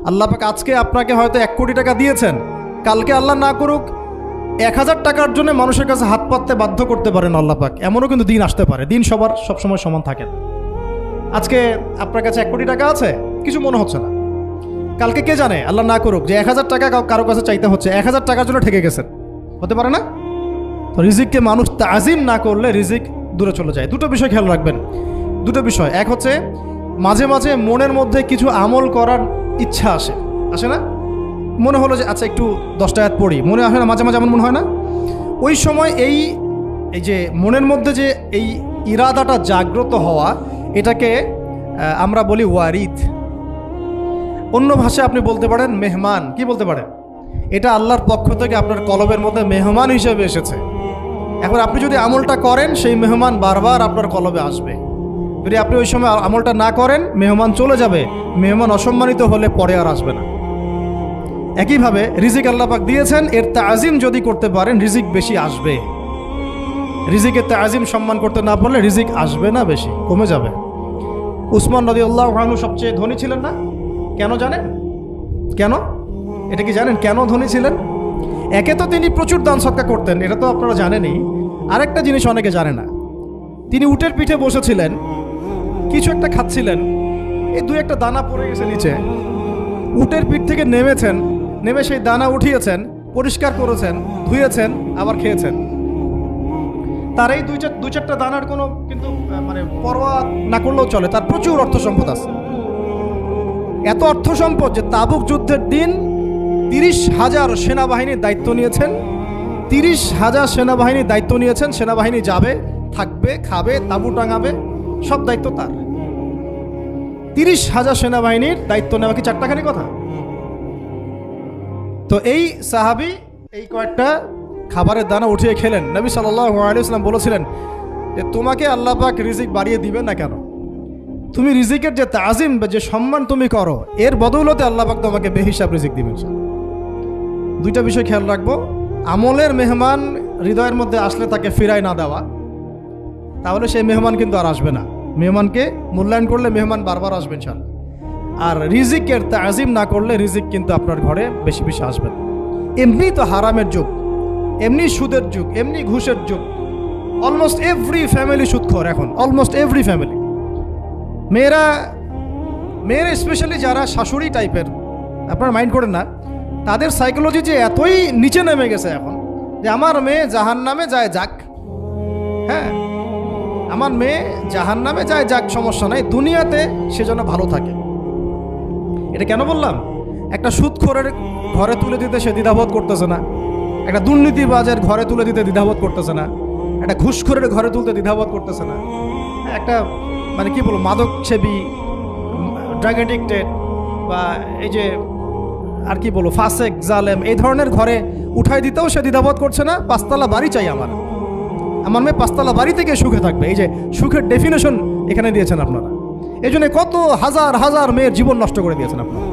আল্লাহ পাক আজকে আপনাকে হয়তো 1 কোটি টাকা দিয়েছেন, কালকে আল্লাহ না করুক 1000 টাকার জন্য মানুষের কাছে হাত পাততে বাধ্য করতে পারেন আল্লাহ পাক। এমনও কিন্তু দিন আসতে পারে, দিন সবার সবসময় সমান থাকে না। আজকে আপনার কাছে 1 কোটি টাকা আছে, কিছু মনে হচ্ছে না, কালকে কে জানে আল্লাহ না করুক যে 1000 টাকা কারো কাছে চাইতে হচ্ছে, 1000 টাকার জন্য ঠেকে গেছেন, হতে পারে না? তো রিজিককে মানুষ তাজিম না করলে রিজিক দূরে চলে যায়। দুটো বিষয় খেয়াল রাখবেন, দুটো বিষয়। এক হচ্ছে মাঝে মাঝে মনের মধ্যে কিছু আমল করার ইচ্ছা আসে না? মনে হলো যে আচ্ছা একটু 10টা আয়াত পড়ি, মনে আসে না মাঝে মাঝে? এমন মনে হয় না? ওই সময় এই যে মনের মধ্যে যে এই ইরাদাটা জাগ্রত হওয়া, এটাকে আমরা বলি ওয়ারিদ। অন্য ভাষায় আপনি বলতে পারেন মেহমান। কি বলতে পারেন? এটা আল্লাহর পক্ষ থেকে আপনার কলবের মধ্যে মেহমান হিসেবে এসেছে। এখন আপনি যদি আমলটা করেন, সেই মেহমান বারবার আপনার কলবে আসবে। যদি আপনি ওই সময় আমলটা না করেন, মেহমান চলে যাবে, মেহমান অসম্মানিত হলে পরে আর আসবে না। একইভাবে রিজিক আল্লাহ পাক দিয়েছেন, এর তাজিম যদি করতে পারেন রিজিক বেশি আসবে। রিজিকের তাজিম সম্মান করতে না পারলে রিজিক আসবে না, বেশি কমে যাবে। উসমান রাদিয়াল্লাহু আনহু সবচেয়ে ধনী ছিলেন না? কেন জানেন? কেন? এটা কি জানেন কেন ধনী ছিলেন? একে তো তিনি প্রচুর দান সদকা করতেন, এটা তো আপনারা জানেনই। আরেকটা জিনিস অনেকে জানে না, তিনি উটের পিঠে বসেছিলেন, কিছু একটা খাচ্ছিলেন, এই 2-1টা দানা পড়ে গেছে নিচে। উটের পিঠ থেকে নেমেছেন, নেমে সেই দানা উঠিয়েছেন, পরিষ্কার করেছেন, ধুয়েছেন, আবার খেয়েছেন। তার এই 2-4টা দানার কোনো কিন্তু মানে পরোয়া না করলেও চলে, তার প্রচুর অর্থ সম্পদ আছে। এত অর্থ সম্পদ যে তাবুক যুদ্ধের দিন 30,000 সেনাবাহিনীর দায়িত্ব নিয়েছেন। 30,000 সেনাবাহিনীর দায়িত্ব নিয়েছেন। সেনাবাহিনী যাবে, থাকবে, খাবে, তাঁবু টাঙাবে, সব দায়িত্ব তার। 30,000 সেনাবাহিনীর দায়িত্ব নেওয়া কি চারটাখানি কথা? তো এই সাহাবী এই কয়েকটা খাবারের দানা উঠিয়ে খেলেন। নবী সাল্লাল্লাহু আলাইহি ওয়াসাল্লাম বলেছিলেন যে তোমাকে আল্লাহ পাক রিজিক বাড়িয়ে দিবেন না কেন? তুমি রিজিকের যে তাজিম বা যে সম্মান তুমি করো, এর বদৌলতে আল্লাহ পাক তোমাকে বেহিসাব রিজিক দিবেন। দুইটা বিষয় খেয়াল রাখবো। আমলের মেহমান হৃদয়ের মধ্যে আসলে তাকে ফিরায় না দেওয়া, তাহলে সেই মেহমান কিন্তু আর আসবে না। মেহমানকে মূল্যায়ন করলে মেহমান বারবার আসবেন ইনশাআল্লাহ। আর রিজিকের তাজিম না করলে রিজিক কিন্তু আপনার ঘরে বেশি বেশি আসবে না। এমনি তো হারামের যুগ, এমনি সুদের যুগ, এমনি ঘুষের যুগ। অলমোস্ট এভরি ফ্যামিলি সুদখোর এখন, অলমোস্ট এভরি ফ্যামিলি। মেয়েরা স্পেশালি যারা শাশুড়ি টাইপের, আপনারা মাইন্ড করেন না, তাদের সাইকোলজি যে এতই নিচে নেমে গেছে এখন যে আমার মেয়ে জাহান্নামে যায় যাক, হ্যাঁ আমার মেয়ে জাহান্নামে যায় যাক, সমস্যা নাই, দুনিয়াতে সে যেন ভালো থাকে। এটা কেন বললাম? একটা সুদখোরের ঘরে তুলে দিতে সে দ্বিধাবোধ করতেছে না, একটা দুর্নীতিবাজের ঘরে তুলে দিতে দ্বিধাবোধ করতেছে না, একটা ঘুষখোরের ঘরে তুলতে দ্বিধাবোধ করতেছে না, একটা মানে কি বলবো মাদক সেবী, ড্রাগ অ্যাডিক্টেড বা এই যে আর কি বলবো ফাসেক জালেম, এই ধরনের ঘরে উঠাই দিতেও সে দ্বিধাবোধ করছে না। 5তলা বাড়ি চাই আমার মেয়ে 5তলা বাড়ি থেকে সুখে থাকবে। এই যে সুখের ডেফিনেশন এখানে দিয়েছেন আপনারা। এই জন্য কত হাজার হাজার মেয়ের জীবন নষ্ট করে দিয়েছেন আপনারা।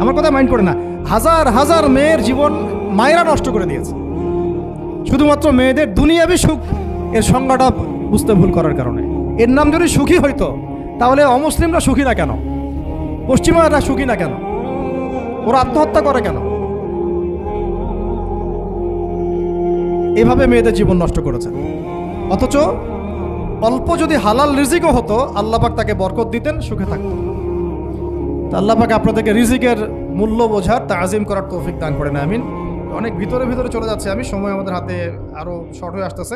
আমার কথা মাইন্ড করে না, হাজার হাজার মেয়ের জীবন মায়েরা নষ্ট করে দিয়েছে, শুধুমাত্র মেয়েদের দুনিয়াবি সুখ এর সংজ্ঞাটা বুঝতে ভুল করার কারণে। এর নাম যদি সুখী হইতো, তাহলে অমুসলিমরা সুখী না কেন? পশ্চিমারা সুখী না কেন? ওরা আত্মহত্যা করে কেন? এভাবে মেয়েদের জীবন নষ্ট করেছে। অথচ অল্প যদি হালাল রিজিকও হতো, আল্লাহ পাক তাকে বরকত দিতেন, সুখে থাকতো। তা আল্লাহ পাক আপনাদেরকে রিজিকের মূল্য বোঝার, তাজিম করার তৌফিক দান করেন, আমিন। অনেক ভিতরে চলে যাচ্ছে আমি, সময় আমাদের হাতে আরও শর্ট হয়ে আসতেছে।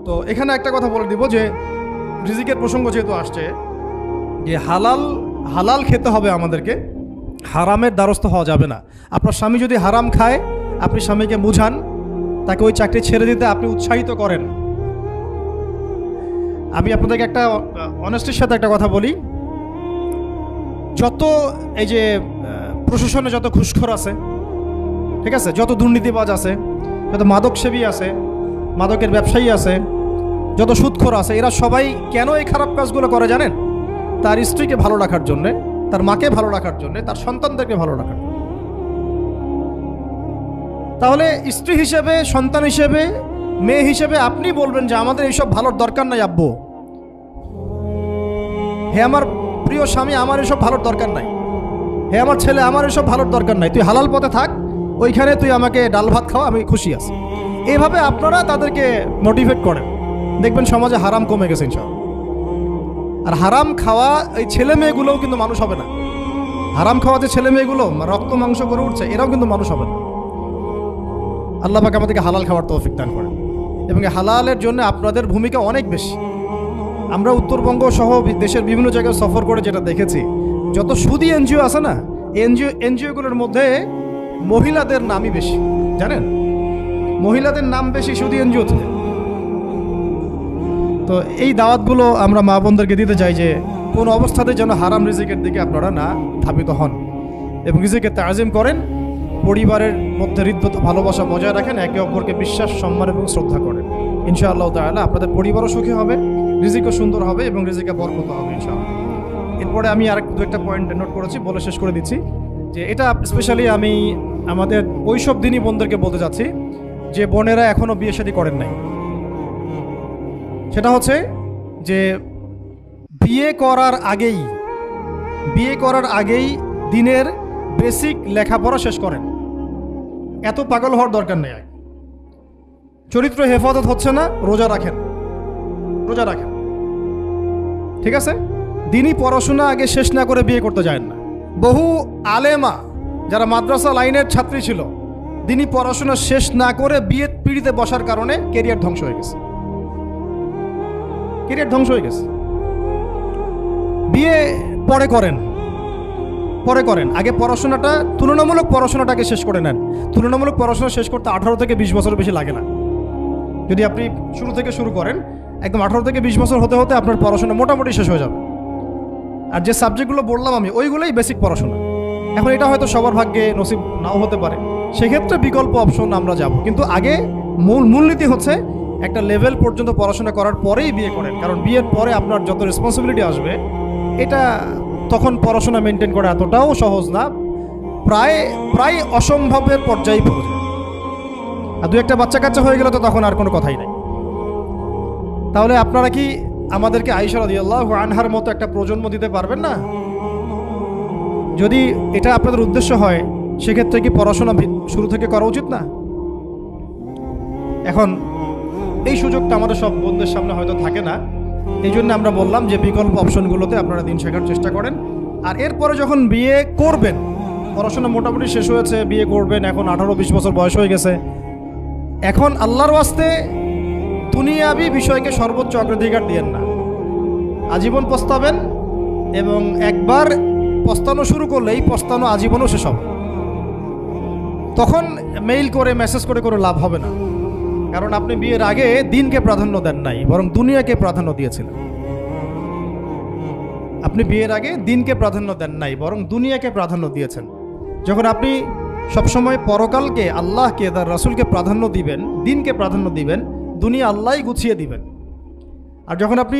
তো এখানে একটা কথা বলে দিব যে রিজিকের প্রসঙ্গ যেহেতু আসছে, যে হালাল খেতে হবে আমাদেরকে, হারামের দ্বারস্থ হওয়া যাবে না। আপনার স্বামী যদি হারাম খায়, আপনি স্বামীকে বুঝান, তাকে ওই চাকরি ছেড়ে দিতে আপনি উৎসাহিত করেন। আমি আপনাদেরকে একটা অনেস্টির সাথে একটা কথা বলি, যত এই যে প্রশাসনে যত ঘুষখোর আছে, ঠিক আছে, যত দুর্নীতিবাজ আছে, যত মাদক সেবী আছে, মাদকের ব্যবসায়ী আছে, যত সুদখোর আছে, এরা সবাই কেন এই খারাপ কাজগুলো করে জানেন? তার স্ত্রীকে ভালো রাখার জন্যে, তার মাকে ভালো রাখার জন্যে, তার সন্তানদেরকে ভালো রাখার জন্য। তাহলে স্ত্রী হিসেবে, সন্তান হিসেবে, মেয়ে হিসেবে আপনি বলবেন যে আমাদের এইসব ভালোর দরকার নাই আব্বু, হে আমার প্রিয় স্বামী, আমার এসব ভালোর দরকার নাই। হে আমার ছেলে, আমার এসব ভালোর দরকার নাই, তুই হালাল পথে থাক, ওইখানে তুই আমাকে ডাল ভাত খাওয়া, আমি খুশি আছি। এইভাবে আপনারা তাদেরকে মোটিভেট করেন, দেখবেন সমাজে হারাম কমে গেছে ইনশাআল্লাহ। আর হারাম খাওয়া এই ছেলে মেয়েগুলোও কিন্তু মানুষ হবে না। হারাম খাওয়া যে ছেলে মেয়েগুলো রক্ত মাংস করে উঠছে, এরাও কিন্তু মানুষ হবে না। আল্লাহ পাক আমাদেরকে হালাল খাওয়ার তৌফিক দান করেন, এবং হালালের জন্য আপনাদের ভূমিকা অনেক বেশি। আমরা উত্তরবঙ্গ সহ দেশের বিভিন্ন জায়গায় সফর করে যেটা দেখেছি, যত সুদী এনজিও আছে না, এনজিওগুলোর মধ্যে মহিলাদের নামই বেশি, জানেন? মহিলাদের নাম বেশি সুদী এনজিওতে। তো এই দাওয়াতগুলো আমরা মা বোনদেরকে দিতে চাই যে কোন অবস্থাতে যেন হারাম রিজিকের দিকে আপনারা না ধাবিত হন, এবং রিজিকে তাজিম করেন, পরিবারের মধ্যে হৃদ্যত ভালোবাসা বজায় রাখেন, একে অপরকে বিশ্বাস, সম্মান এবং শ্রদ্ধা করেন। ইনশাআল্লাহ তাআলা আপনাদের পরিবারও সুখী হবে, রিজিকও সুন্দর হবে এবং রিজিকে বরকত হবে ইনশাআল্লাহ। এরপরে আমি আর দু একটা পয়েন্ট নোট করেছি, বলে শেষ করে দিচ্ছি যে এটা স্পেশালি আমি আমাদের ওইসব দিনই বোনদেরকে বলতে চাচ্ছি যে বোনেরা এখনও বিয়ে শাদী করেন নাই। সেটা হচ্ছে যে বিয়ে করার আগেই দিনের বেসিক লেখাপড়া শেষ করেন। এত পাগল হওয়ার দরকার নেই। চরিত্র হেফাজত হচ্ছে না, রোজা রাখেন, ঠিক আছে? দিনই পড়াশোনা আগে শেষ না করে বিয়ে করতে যায় না। বহু আলেমা যারা মাদ্রাসা লাইনের ছাত্রী ছিল, দিনই পড়াশোনা শেষ না করে বিয়ে পিড়িতে বসার কারণে কেরিয়ার ধ্বংস হয়ে গেছে। বিয়ে পরে করেন, আগে পড়াশোনাটা, তুলনামূলক পড়াশোনাটাকে শেষ করে নেন। তুলনামূলক পড়াশোনা শেষ করতে 18 থেকে 20 বছর বেশি লাগে না। যদি আপনি শুরু থেকে শুরু করেন, একদম 18 থেকে 20 বছর হতে হতে আপনার পড়াশোনা মোটামুটি শেষ হয়ে যাবে। আর যে সাবজেক্টগুলো বললাম আমি, ওইগুলোই বেসিক পড়াশোনা। এখন এটা হয়তো সবার ভাগ্যে নসিব নাও হতে পারে, সেক্ষেত্রে বিকল্প অপশন আমরা যাব, কিন্তু আগে মূলনীতি হচ্ছে একটা লেভেল পর্যন্ত পড়াশোনা করার পরেই বিয়ে করেন। কারণ বিয়ের পরে আপনার যত রেসপন্সিবিলিটি আসবে, এটা তখন পড়াশোনা মেনটেন করা এতটাও সহজ না, প্রায় অসম্ভবের পর্যায়ে পড়ে যায়। আর দু একটা বাচ্চা কাচ্চা হয়ে গেলে তো তখন আর কোনো কথাই নাই। তাহলে আপনারা কি আমাদেরকে আয়েশা রাদিয়াল্লাহু আনহার মতো একটা প্রজন্ম দিতে পারবেন না? যদি এটা আপনাদের উদ্দেশ্য হয়, সেক্ষেত্রে কি পড়াশোনা শুরু থেকে করা উচিত না? এখন এই সুযোগটা আমাদের সব বন্ধুদের সামনে হয়তো থাকে না, এই জন্য আমরা বললাম যে বিকল্প অপশনগুলোতে আপনারা দিন শেখার চেষ্টা করেন। আর এরপরে যখন বিয়ে করবেন, পড়াশোনা মোটামুটি শেষ হয়েছে, বিয়ে করবেন, এখন 18-20 বছর বয়স হয়ে গেছে, এখন আল্লাহর ওয়াস্তে দুনিয়াবি বিষয়কে সর্বোচ্চ অগ্রাধিকার দিয়েন না। আজীবন পস্তাবেন, এবং একবার পস্তানো শুরু করলে এই পস্তানো আজীবনও শেষ হবে। তখন মেইল করে, মেসেজ করে লাভ হবে না, কারণ আপনি বিয়ের আগে দিনকে প্রাধান্য দেন নাই, বরং দুনিয়াকে প্রাধান্য দিয়েছিলেন। আপনি বিয়ের আগে দিনকে প্রাধান্য দেন নাই, বরং দুনিয়াকে প্রাধান্য দিয়েছেন। যখন আপনি সবসময় পরকালকে, আল্লাহকে, তার রাসূলকে প্রাধান্য দিবেন, দিনকে প্রাধান্য দিবেন, দুনিয়া আল্লাহই গুছিয়ে দিবেন। আর যখন আপনি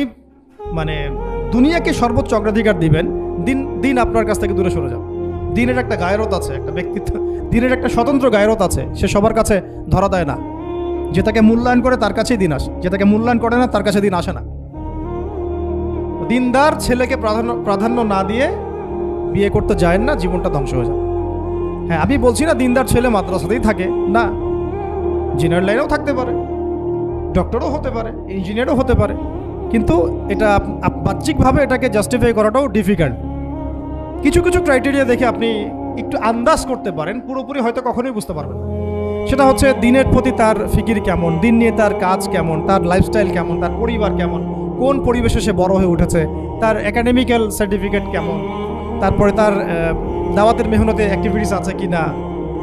দুনিয়াকে সর্বোচ্চ অগ্রাধিকার দিবেন, দিন আপনার কাছ থেকে দূরে সরে যাবে। দিনের একটা গায়রত আছে, একটা ব্যক্তিত্ব, দিনের একটা স্বতন্ত্র গায়রত আছে, সে সবার কাছে ধরা দেয় না। যে তাকে মূল্যায়ন করে তার কাছেই দিন আসে, যে তাকে মূল্যায়ন করে না তার কাছে দিন আসে না। দিনদার ছেলেকে প্রাধান্য না দিয়ে বিয়ে করতে যায় না, জীবনটা ধ্বংস হয়ে যায়। হ্যাঁ, আমি বলছি না দিনদার ছেলে মাদ্রাসাতেই থাকে না, ইঞ্জিনিয়ার লাইনেও থাকতে পারে, ডক্টরও হতে পারে, ইঞ্জিনিয়ারও হতে পারে, কিন্তু এটা বাহ্যিকভাবে এটাকে জাস্টিফাই করাটাও ডিফিকাল্ট। কিছু ক্রাইটেরিয়া দেখে আপনি একটু আন্দাজ করতে পারেন, পুরোপুরি হয়তো কখনোই বুঝতে পারবেন না। সেটা হচ্ছে দিনের প্রতি তার ফিকির কেমন, দিন নিয়ে তার কাজ কেমন, তার লাইফস্টাইল কেমন, তার পরিবার কেমন, কোন পরিবেশে সে বড় হয়ে উঠেছে, তার একাডেমিক্যাল সার্টিফিকেট কেমন, তারপরে তার দাওয়াতের মেহনতে অ্যাক্টিভিটিস আছে কিনা,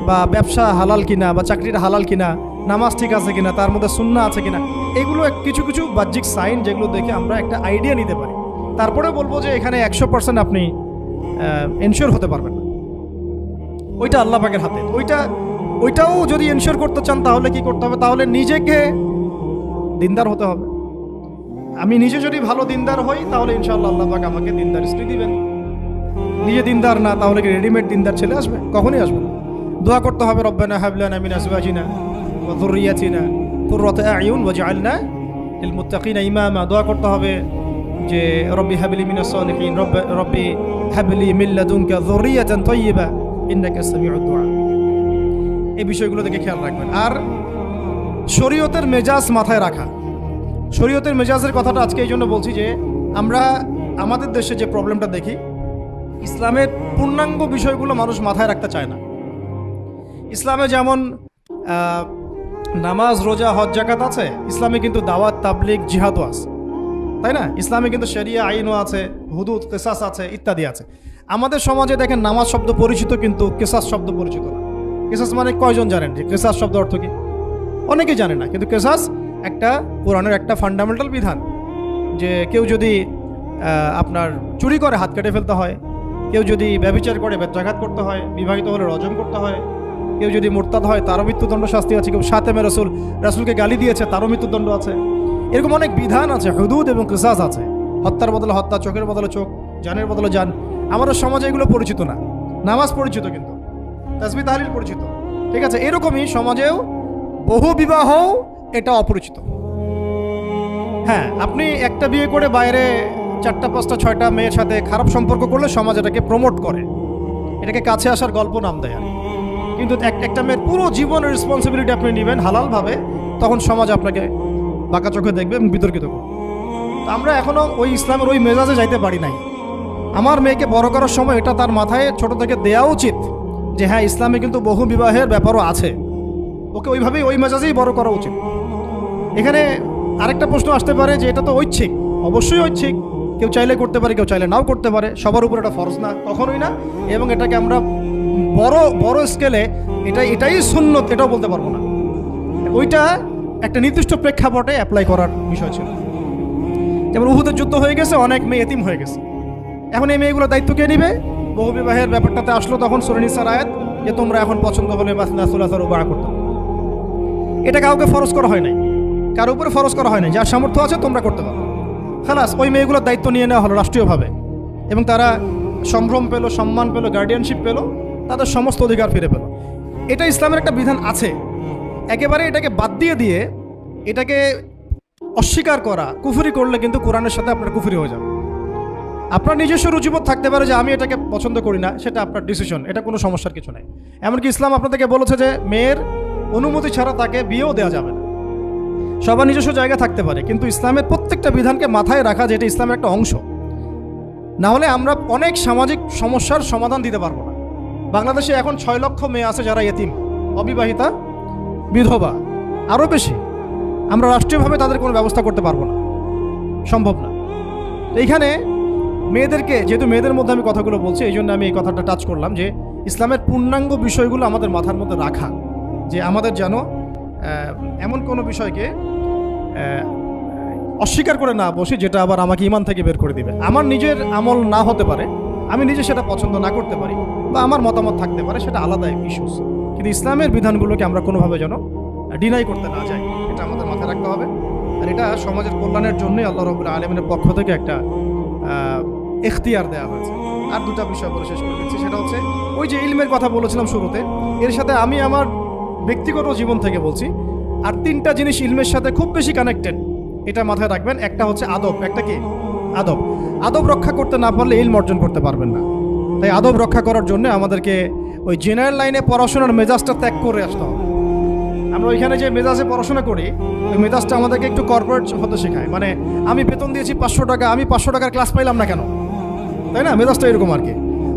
বা ব্যবসা হালাল কিনা, বা চাকরিটা হালাল কিনা, নামাজ ঠিক আছে কিনা, তার মধ্যে সুন্নাহ আছে কিনা। এগুলো কিছু বাহ্যিক সাইন, যেগুলো দেখে আমরা একটা আইডিয়া নিতে পারি। তারপরে বলবো যে এখানে 100% আপনি এনশিওর হতে পারবেন না, ওইটা আল্লাহ পাকের হাতে। ওইটাও যদি এনশিওর করতে চান, তাহলে কি করতে হবে? তাহলে নিজেকে দিনদার হতে হবে। আমি নিজে যদি ভালো দিনদার হই, তাহলে ইনশাআল্লাহ আল্লাহ পাক আমাকে দিনদার স্ত্রী দিবেন। নিজে দিনদার না, তাহলে কি রেডিমেড দিনদার ছেলে আসবে? কখনই আসবে না। দোয়া করতে হবে, রব্বানা হাব লানা মিন আজওয়াজিনা ওয়া যুররিয়াতিনা কুররাতা আ'য়ুন ওয়াজআলনা লিল মুত্তাকিনা ইমামা। দোয়া করতে হবে, যে রব্বি হাবলি মিনাস সালিহিন, রব্বি হাবলি মিন লাদুনকা যুররিয়াতান তাইয়্যিবা ইন্নাকা সামিউদ দুআ। এই বিষয়গুলো থেকে খেয়াল রাখবেন। আর শরীয়তের মেজাজ মাথায় রাখা। শরীয়তের মেজাজের কথাটা আজকে এই জন্য বলছি যে আমরা আমাদের দেশে যে প্রবলেমটা দেখি, ইসলামের পূর্ণাঙ্গ বিষয়গুলো মানুষ মাথায় রাখতে চায় না। ইসলামে যেমন নামাজ, রোজা, হজ, যাকাত আছে, ইসলামে কিন্তু দাওয়াত, তাবলিগ, জিহাদও আছে, তাই না? ইসলামে কিন্তু শরিয়া আইনও আছে, হুদুদ, কিসাস আছে, ইত্যাদি আছে। আমাদের সমাজে দেখেন নামাজ শব্দ পরিচিত কিন্তু কিসাস শব্দ পরিচিত না। কিসাস মানে কয়জন জানেন যে কিসাস শব্দ অর্থ কি? অনেকেই জানে না। কিন্তু কিসাস একটা কোরআনের একটা ফান্ডামেন্টাল বিধান যে কেউ যদি আপনার চুরি করে হাত কেটে ফেলতে হয়, কেউ যদি ব্যভিচার করে বেত্রাঘাত করতে হয়, বিবাহিত হলে রজম করতে হয়, কেউ যদি মুরতাদ হয় তারও মৃত্যুদণ্ড শাস্তি আছে, কেউ শাতেমে রাসূলকে গালি দিয়েছে তারও মৃত্যুদণ্ড আছে। এরকম অনেক বিধান আছে, হুদুদ এবং কিসাস আছে। হত্যার বদলে হত্যা, চোখের বদলে চোখ, জানের বদলে জান। আমাদের সমাজে এগুলো পরিচিত না। নামাজ পরিচিত কিন্তু, তাসবিহ তাহলিল পরিচিত, ঠিক আছে? এরকমই সমাজেও বহু বিবাহ এটা অপরিচিত। হ্যাঁ, আপনি একটা বিয়ে করে বাইরে 4টা 5টা 6টা মেয়ের সাথে খারাপ সম্পর্ক করলে সমাজ এটাকে প্রমোট করে, এটাকে কাছে আসার গল্প নাম দেয়। কিন্তু একটা মেয়ের পুরো জীবনের রেসপন্সিবিলিটি আপনি নেবেন হালালভাবে, তখন সমাজ আপনাকে বাঁকা চোখে দেখবে এবং বিতর্কিত করবে। তো আমরা এখনও ওই ইসলামের ওই মেজাজে যাইতে পারি নাই। আমার মেয়েকে বড় করার সময় এটা তার মাথায় ছোট থেকে দেওয়া উচিত যে হ্যাঁ, ইসলামে কিন্তু বহু বিবাহের ব্যাপারও আছে, ওকে ওইভাবেই ওই মেজাজেই বড় করা উচিত। এখানে আরেকটা প্রশ্ন আসতে পারে যে এটা তো ঐচ্ছিক। অবশ্যই ঐচ্ছিক, কেউ চাইলে করতে পারে, কেউ চাইলে নাও করতে পারে, সবার উপর এটা ফরজ না, কখনোই না। এবং এটাকে আমরা বড় স্কেলে এটাই সুন্নত এটাও বলতে পারবো না। ওইটা একটা নির্দিষ্ট প্রেক্ষাপটে অ্যাপ্লাই করার বিষয় ছিল। যেমন উহুদের যুদ্ধ হয়ে গেছে, অনেক মেয়ে এতিম হয়ে গেছে। এখন এই মেয়েগুলো দায়িত্ব কে নিবে? বহু বিবাহের ব্যাপারটাতে আসলো তখন সূরা নিসার আয়াত যে তোমরা এখন পছন্দ হলে মাসনা সুলাসা রুবা করতে। এটা কাউকে ফরজ করা হয় নাই, কারো উপরে ফরজ করা হয় নাই। যার সামর্থ্য আছে তোমরা করতে পারো, খালাস। ওই মেয়েগুলোর দায়িত্ব নিয়ে নেওয়া হলো রাষ্ট্রীয়ভাবে, এবং তারা সম্ভ্রম পেল, সম্মান পেল, গার্ডিয়ানশিপ পেল, তাদের সমস্ত অধিকার ফিরে পেল। এটা ইসলামের একটা বিধান আছে। একেবারে এটাকে বাদ দিয়ে এটাকে অস্বীকার করা, কুফরি করলে কিন্তু কোরআনের সাথে আপনার কুফরি হয়ে যাবে। আপনার নিজস্ব রুচিবোধ থাকতে পারে যে আমি এটাকে পছন্দ করি না, সেটা আপনার ডিসিশন, এটা কোনো সমস্যার কিছু নেই। এমনকি ইসলাম আপনাদেরকে বলেছে যে মেয়ের অনুমতি ছাড়া তাকে বিয়েও দেওয়া যাবে না। সবার নিজস্ব জায়গা থাকতে পারে, কিন্তু ইসলামের প্রত্যেকটা বিধানকে মাথায় রাখা যেটা ইসলামের একটা অংশ। না হলে আমরা অনেক সামাজিক সমস্যার সমাধান দিতে পারবো না। বাংলাদেশে এখন 6 লক্ষ মেয়ে আছে যারা এতিম, অবিবাহিতা, বিধবা, আরও বেশি। আমরা রাষ্ট্রীয়ভাবে তাদের কোনো ব্যবস্থা করতে পারবো না, সম্ভব না। এইখানে মেয়েদেরকে, যেহেতু মেয়েদের মধ্যে আমি কথাগুলো বলছি, এই জন্য আমি এই কথাটা টাচ করলাম যে ইসলামের পূর্ণাঙ্গ বিষয়গুলো আমাদের মাথার মধ্যে রাখা, যে আমাদের যেন এমন কোনো বিষয়কে অস্বীকার করে না বসি যেটা আবার আমাকে ইমান থেকে বের করে দিবে। আমার নিজের আমল না হতে পারে, আমি নিজে সেটা পছন্দ না করতে পারি, বা আমার মতামত থাকতে পারে, সেটা আলাদা ইস্যুস। কিন্তু ইসলামের বিধানগুলোকে আমরা কোনোভাবে যেন ডিনাই করতে না যাই, এটা আমাদের মাথায় রাখতে হবে। আর এটা সমাজের কল্যাণের জন্যই আল্লাহ রাব্বুল আলামিনের পক্ষ থেকে একটা এখতিয়ার দেওয়া হয়েছে। আর দুটা বিষয় বলে শেষ করে দিচ্ছি, সেটা হচ্ছে ওই যে ইলমের কথা বলেছিলাম শুরুতে, এর সাথে আমি আমার ব্যক্তিগত জীবন থেকে বলছি আর 3টা জিনিস ইলমের সাথে খুব বেশি কানেক্টেড, এটা মাথায় রাখবেন। একটা হচ্ছে আদব। একটা কি? আদব। আদব রক্ষা করতে না পারলে ইলম অর্জন করতে পারবেন না। তাই আদব রক্ষা করার জন্য আমাদেরকে ওই জেনারেল লাইনে পড়াশোনার মেজাজটা ত্যাগ করে আসতে হবে। আমরা ওইখানে যে মেজাজে পড়াশোনা করি, ওই মেজাজটা আমাদেরকে একটু কর্পোরেট হতে শেখায়। মানে আমি বেতন দিয়েছি 500 টাকা, আমি 500 টাকার ক্লাস পাইলাম না কেন, তাই না? মেজাজটা এরকম আর কি।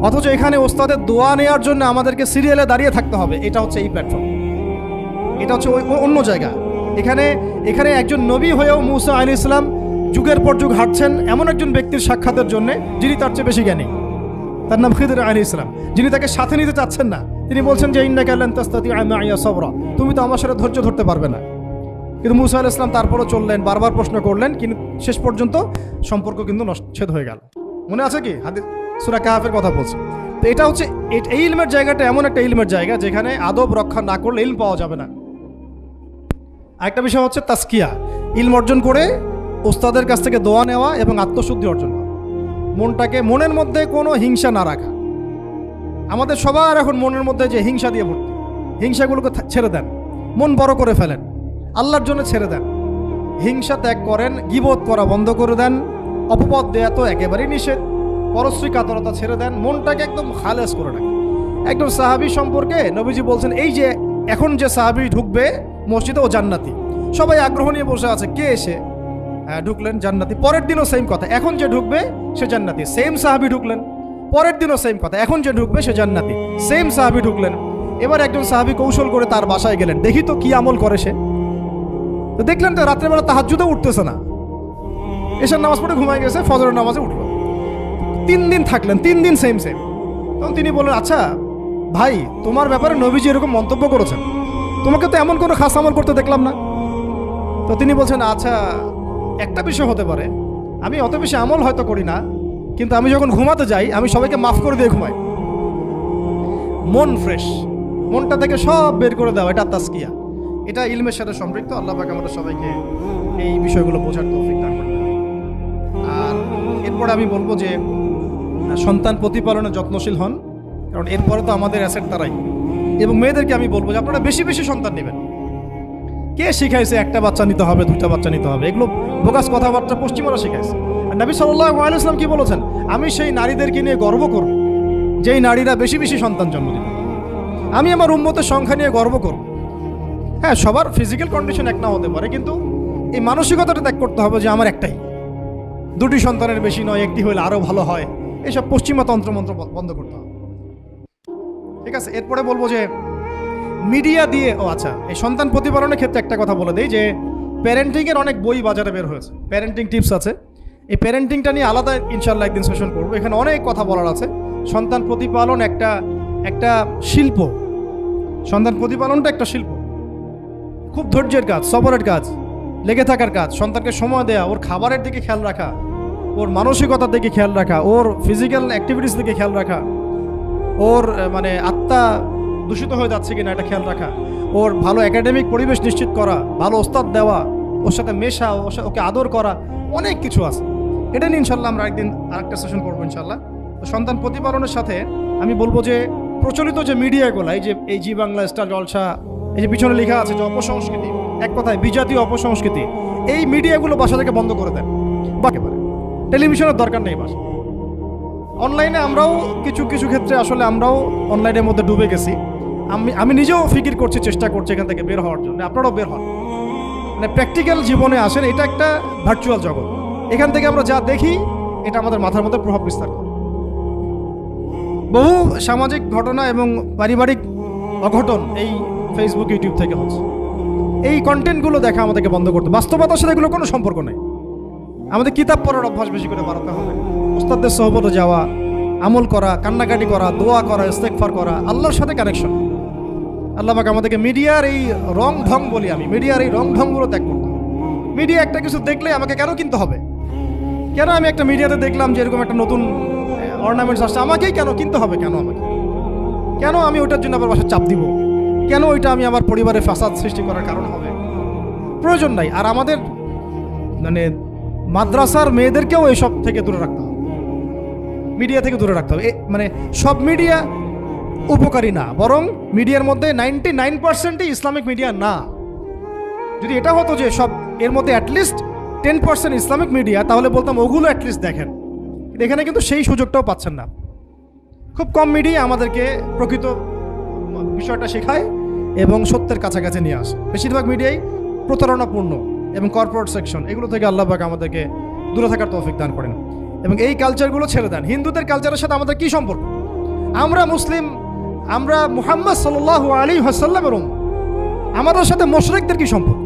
অথচ এখানে ওস্তাদের দোয়া নেওয়ার জন্য আমাদেরকে সিরিয়ালে দাঁড়িয়ে থাকতে হবে। এটা হচ্ছে এই প্ল্যাটফর্ম, এটা হচ্ছে ওই অন্য জায়গা। এখানে একজন নবী হয়েও মুসা আলাইহিস সালাম যুগের পর যুগ হাঁটছেন এমন একজন ব্যক্তির সাক্ষাতের জন্য যিনি তার চেয়ে বেশি জ্ঞানী। তার নাম খিদর আলাইহিস সালাম, যিনি তাকে সাথে নিতে চাচ্ছেন না। তিনি বলছেন যে ইন্নাকা লান তাস্তাতিআ মাইয়া সাবরা, তুমি তো আমার সাথে ধৈর্য ধরতে পারবে না। কিন্তু মুসা আলাইহিস সালাম তারপরও চললেন, বারবার প্রশ্ন করলেন, কিন্তু শেষ পর্যন্ত সম্পর্ক কিন্তু ছেদ হয়ে গেল। মনে আছে কি? হাদিস সূরা কাহফের কথা বলছে। তো এটা হচ্ছে এই ইলমের জায়গাটা এমন একটা ইলমের জায়গা যেখানে আদব রক্ষা না করলে ইলম পাওয়া যাবে না। আরেকটা বিষয় হচ্ছে তাসকিয়া, ইলম অর্জন করে ওস্তাদের কাছ থেকে দোয়া নেওয়া এবং আত্মশুদ্ধি অর্জন করা। মনের মধ্যে কোনো হিংসা না রাখা। আমাদের সবার এখন মনের মধ্যে যে হিংসা দিয়ে ভর্তি, হিংসাগুলোকে ছেড়ে দেন, মন বড় করে ফেলেন, আল্লাহর জন্য ছেড়ে দেন, হিংসা ত্যাগ করেন, গীবত করা বন্ধ করে দেন, অপবাদ দেয়া তো একেবারেই নিষেধ। পরশ্রী কাতরতা ছেড়ে দেন, মনটাকে একদম খালেস করে রাখেন। একদম সাহাবী সম্পর্কে নবীজি বলছেন, এই যে এখন যে সাহাবী ঢুকবে মসজিদে ও জান্নাতি, সবাই আগ্রহ নিয়ে বসে আছে, কে এসে ঢুকলেন জান্নাতি। পরের দিনও সেম কথা, এখন যে ঢুকবে সে জান্নাতি। সেম সাহাবী ঢুকলেন, পরের দিনও সেম কথা, এখন যে ঢুকবে সে জান্নাতি। সেম সাহাবী ঢুকলেন। এবার একজন সাহাবী কৌশল করে তার বাসায় গেলেন, দেখি তো কি আমল করে সে। তো দেখলেন তো রাত্রেবেলা তাহাজ্জুদে উঠতেছে না, এশার নামাজ পড়ে ঘুমায় গেছে, ফজরের নামাজে উঠলো। 3 দিন থাকলেন, 3 দিন সেম সেম। তখন তিনি বললেন, আচ্ছা ভাই, তোমার ব্যাপারে নবীজি এরকম মন্তব্য করেছেন, তোমাকে তো এমন কোনো খাস আমল করতে দেখলাম না। তো তিনি বলছেন, আচ্ছা একটা বিষয় হতে পারে, আমি অত বেশি আমল হয়তো করি না, কিন্তু আমি যখন ঘুমাতে যাই আমি সবাইকে মাফ করে দিয়ে ঘুমাই। মন ফ্রেশ, মনটা থেকে সব বের করে দেওয়া, এটা তাসকিয়া, এটা ইলমের সাথে সম্পৃক্ত। আল্লাহ পাক আমাদের সবাইকে এই বিষয়গুলো বোঝার তৌফিক দান করবেন। আর এরপর আমি বলবো যে সন্তান প্রতিপালনে যত্নশীল হন, কারণ এরপরে তো আমাদের অ্যাসেট তারাই। এবং মেয়েদেরকে আমি বলবো যে আপনারা বেশি বেশি সন্তান নেবেন। কে শিখাইছে একটা বাচ্চা নিতে হবে, 2টা বাচ্চা নিতে হবে? এগুলো বোগাস কথাবার্তা পশ্চিমারা শিখাইছে। আর নবী সাল্লাল্লাহু আলাইহি ওয়াসাল্লাম কি বলেছেন? আমি সেই নারীদেরকে নিয়ে গর্ব করব যেই নারীরা বেশি বেশি সন্তান জন্ম দিবে। আমি আমার উম্মতের সংখ্যা নিয়ে গর্ব করব। হ্যাঁ, সবার ফিজিক্যাল কন্ডিশন এক না হতে পারে, কিন্তু এই মানসিকতাটা ত্যাগ করতে হবে যে আমার একটাই, 2টি সন্তানের বেশি নয়, একটি হলে আরও ভালো হয়। এইসব পশ্চিমা তন্ত্রমন্ত্র বন্ধ করতে হবে। ঠিক আছে, এরপরে বলবো যে মিডিয়া দিয়ে, আচ্ছা, এই সন্তান প্রতিপালনের ক্ষেত্রে একটা কথা বলে দেই যে প্যারেন্টিংয়ের অনেক বই বাজারে বের হয়েছে, প্যারেন্টিং টিপস আছে। এই প্যারেন্টিংটা নিয়ে আলাদা ইনশাআল্লাহ একদিন সেশন করবো, এখানে অনেক কথা বলার আছে। সন্তান প্রতিপালন একটা শিল্প, সন্তান প্রতিপালনটা একটা শিল্প, খুব ধৈর্যের কাজ, সবরের কাজ, লেগে থাকার কাজ। সন্তানকে সময় দেওয়া, ওর খাবারের দিকে খেয়াল রাখা, ওর মানসিকতার দিকে খেয়াল রাখা, ওর ফিজিক্যাল অ্যাক্টিভিটিস দিকে খেয়াল রাখা, ওর মানে আত্মা দূষিত হয়ে যাচ্ছে কিনা এটা খেয়াল রাখা, ওর ভালো একাডেমিক পরিবেশ নিশ্চিত করা, ভালো ওস্তাদ দেওয়া, ওর সাথে মেশা, ওকে আদর করা, অনেক কিছু আছে। এটা নিয়ে ইনশাল্লাহ আমরা একদিন আরেকটা সেশন করবো ইনশাল্লাহ। তো সন্তান প্রতিপালনের সাথে আমি বলবো যে প্রচলিত যে মিডিয়াগুলো, এই জি বাংলা, স্টার জলসা, এই যে পিছনে লেখা আছে যে অপসংস্কৃতি, এক কথায় বিজাতীয় অপসংস্কৃতি, এই মিডিয়াগুলো বাসা থেকে বন্ধ করে দেন। একেবারে টেলিভিশনের দরকার নেই বাসা। অনলাইনে আমরাও কিছু কিছু ক্ষেত্রে আসলে আমরাও অনলাইনের মধ্যে ডুবে গেছি। আমি নিজেও ফিকির করছি, চেষ্টা করছি এখান থেকে বের হওয়ার জন্য। আপনারাও বের হন, মানে প্র্যাকটিক্যাল জীবনে আসেন। এটা একটা ভার্চুয়াল জগৎ, এখান থেকে আমরা যা দেখি এটা আমাদের মাথার মধ্যে প্রভাব বিস্তার করে। বহু সামাজিক ঘটনা এবং পারিবারিক অঘটন এই ফেসবুক, ইউটিউব থেকে হচ্ছে। এই কন্টেন্টগুলো দেখা আমাদেরকে বন্ধ করতে। বাস্তবতার সাথে এগুলো কোনো সম্পর্ক নেই। আমাদের কিতাব পড়ার অভ্যাস বেশি করে বাড়াতে হবে, ওস্তাদদের সহবতে যাওয়া, আমল করা, কান্নাকাটি করা, দোয়া করা, ইস্তেগফার করা, আল্লাহর সাথে কানেকশন। আল্লাহ পাক আমাদেরকে মিডিয়ার এই রং ঢং বলি আমি, মিডিয়ার এই রং ঢংগুলো ত্যাগ করতে হবে। মিডিয়া একটা কিছু দেখলে আমাকে কেন কিনতে হবে? কেন আমি একটা মিডিয়াতে দেখলাম যে এরকম একটা নতুন অর্নামেন্টস আসছে, আমাকেই কেন কিনতে হবে? কেন আমাকে, কেন আমি ওইটার জন্য আবার বাসায় চাপ দিব? কেন ওইটা আমি আমার পরিবারে ফাসাদ সৃষ্টি করার কারণ হবে? প্রয়োজন নাই। আর আমাদের মানে মাদ্রাসার মেয়েদেরকেও এসব থেকে দূরে রাখতে হবে, মিডিয়া থেকে দূরে রাখতে হবে। মানে সব মিডিয়া উপকারী না, বরং মিডিয়ার মধ্যে 99%ই ইসলামিক মিডিয়া না। যদি এটা হতো যে সব এর মধ্যে অ্যাটলিস্ট 10% ইসলামিক মিডিয়া, তাহলে বলতাম ওগুলো অ্যাটলিস্ট দেখেন। এখানে কিন্তু সেই সুযোগটাও পাচ্ছেন না। খুব কম মিডিয়া আমাদেরকে প্রকৃত বিষয়টা শেখায় এবং সত্যের কাছাকাছি নিয়ে আসে। বেশিরভাগ মিডিয়াই প্রতারণাপূর্ণ এবং কর্পোরেট সেকশন, এগুলো থেকে আল্লাহ পাক আমাদেরকে দূরে থাকার তৌফিক দান করেন এবং এই কালচারগুলো ছেড়ে দেন। হিন্দুদের কালচারের সাথে আমাদের কী সম্পর্ক? আমরা মুসলিম, আমরা মুহাম্মদ সাল্লাল্লাহু আলাইহি ওয়াসাল্লামের উম্মত। আমাদের সাথে মুশরিকদের কী সম্পর্ক?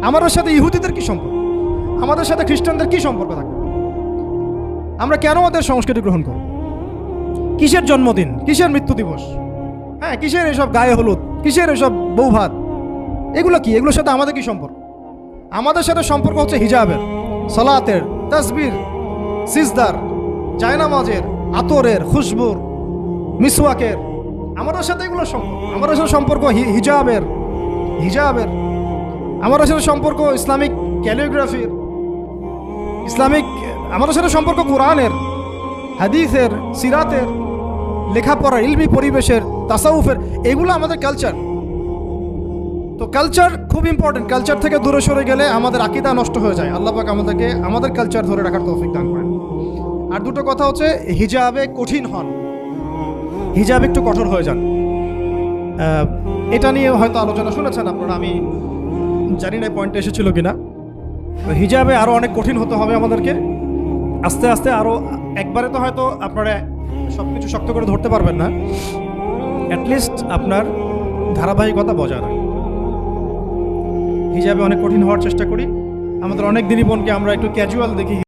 আমাদের সাথে ইহুদিদের কী সম্পর্ক? আমাদের সাথে খ্রিস্টানদের কী সম্পর্ক থাকে? আমরা কেন ওদের সংস্কৃতি গ্রহণ করব? কিসের জন্মদিন, কিসের মৃত্যু দিবস, হ্যাঁ, কিসের এসব গায়ে হলুদ, কিসের এসব বৌভাত, এগুলো কি? এগুলোর সাথে আমাদের কি সম্পর্ক? আমাদের সাথে সম্পর্ক হচ্ছে হিজাবের, সালাতের, তাসবির, সিজদার, জায়নামাজের, আতরের, খুশবুর, মিসওয়াকের। আমাদের সাথে এগুলো সম্পর্ক। আমাদের সাথে সম্পর্ক হিজাবের। আমাদের সাথে সম্পর্ক ইসলামিক ক্যালিগ্রাফির, ইসলামিক। আমাদের সাথে সম্পর্ক কোরআনের, হাদিসের, সিরাতের, লেখাপড়ার, ইলমি পরিবেশের, তাসাউফের। এগুলো আমাদের কালচার। তো কালচার খুব ইম্পর্টেন্ট। কালচার থেকে দূরে সরে গেলে আমাদের আকীদা নষ্ট হয়ে যায়। আল্লাহ পাক আমাদেরকে আমাদের কালচার ধরে রাখার তৌফিক দান করেন। আর দুটো কথা হচ্ছে, হিজাবে কঠিন হন, হিজাব একটু কঠোর হয়ে যান। এটা নিয়ে হয়তো আলোচনা শুনেছেন আপনারা, আমি জানি না পয়েন্টে এসেছিল কিনা। হিজাবে আরও অনেক কঠিন হতে হবে আমাদেরকে, আস্তে আস্তে আরও। একবারে তো হয়তো আপনারা সব কিছু শক্ত করে ধরতে পারবেন না, অ্যাটলিস্ট আপনার ধারাবাহিকতা বজায় রাখুন। হিজাবে অনেক কঠিন হওয়ার চেষ্টা করি। আমাদের অনেক দিনই বোনকে আমরা একটু ক্যাজুয়াল দেখি।